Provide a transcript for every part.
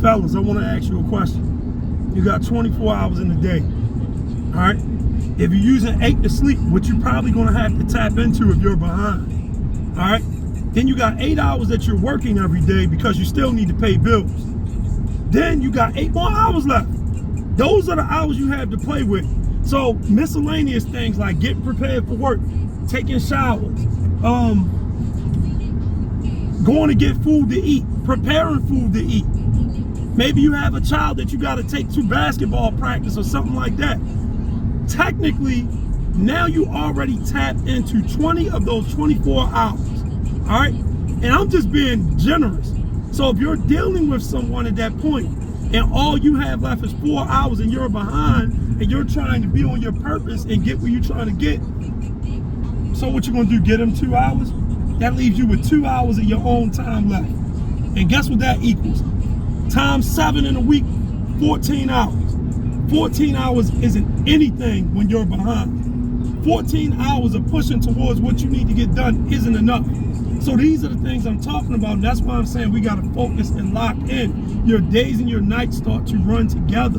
fellas, I want to ask you a question. You got 24 hours in the day. All right? If you're using 8 to sleep, which you're probably going to have to tap into if you're behind. All right? Then you got 8 hours that you're working every day because you still need to pay bills. Then you got 8 more hours left. Those are the hours you have to play with. So miscellaneous things like getting prepared for work, taking showers, going to get food to eat, preparing food to eat. Maybe you have a child that you got to take to basketball practice or something like that. Technically, now you already tapped into 20 of those 24 hours. All right? And I'm just being generous. So if you're dealing with someone at that point and all you have left is 4 hours and you're behind and you're trying to be on your purpose and get where you're trying to get, so what you gonna do, get them 2 hours? That leaves you with 2 hours of your own time left. And guess what that equals? Times 7 in a week, 14 hours. 14 hours isn't anything when you're behind. 14 hours of pushing towards what you need to get done isn't enough. So these are the things I'm talking about, and that's why I'm saying we gotta focus and lock in. Your days and your nights start to run together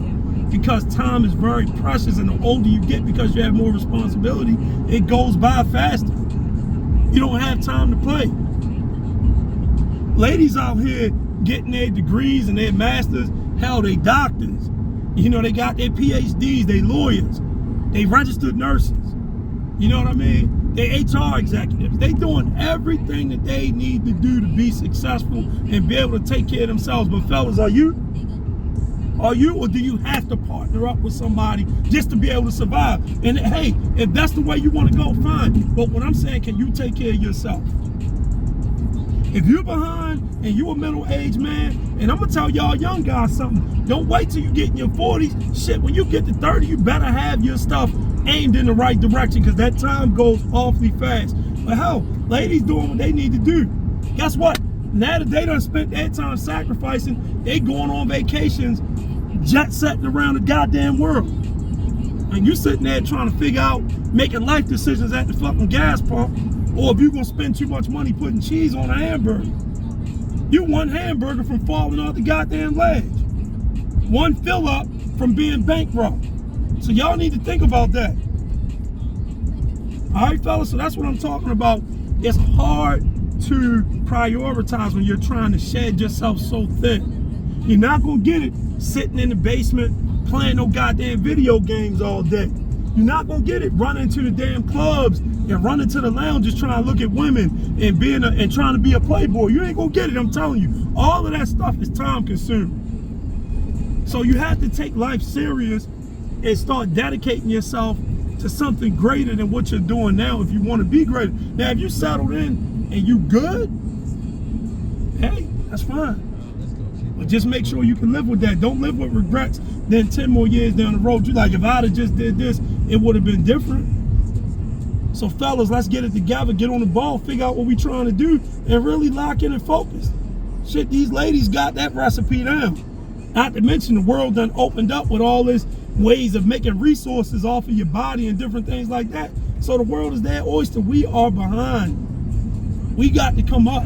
because time is very precious, and the older you get, because you have more responsibility, it goes by faster. You don't have time to play. Ladies out here getting their degrees and their masters, hell, they doctors. You know, they got their PhDs, they lawyers, they registered nurses. You know what I mean? They HR executives. They doing everything that they need to do to be successful and be able to take care of themselves. But fellas, are you? Or do you have to partner up with somebody just to be able to survive? And hey, if that's the way you want to go, fine. But what I'm saying, can you take care of yourself? If you're behind and you're a middle-aged man, and I'm gonna tell y'all young guys something, don't wait till you get in your 40s. Shit, when you get to 30, you better have your stuff aimed in the right direction, because that time goes awfully fast. But hell, ladies doing what they need to do. Guess what? Now that they done spent their time sacrificing, they going on vacations, jet setting around the goddamn world. And you sitting there trying to figure out making life decisions at the fucking gas pump, or if you're gonna spend too much money putting cheese on a hamburger. You one hamburger from falling off the goddamn ledge. One fill up from being bankrupt. So y'all need to think about that. All right, fellas, so that's what I'm talking about. It's hard to prioritize when you're trying to shed yourself so thin. You're not gonna get it sitting in the basement playing no goddamn video games all day. You're not gonna get it running to the damn clubs and running to the lounges trying to look at women and and trying to be a playboy. You ain't gonna get it, I'm telling you. All of that stuff is time consuming. So you have to take life serious and start dedicating yourself to something greater than what you're doing now if you want to be greater. Now, if you settled in and you good, hey, that's fine. But just make sure you can live with that. Don't live with regrets. Then 10 more years down the road, you're like, if I'd have just did this, it would have been different. So fellas, let's get it together, get on the ball, figure out what we're trying to do, and really lock in and focus. Shit, these ladies got that recipe down. Not to mention the world done opened up with all this ways of making resources off of your body and different things like that. So the world is their oyster. We are behind. We got to come up.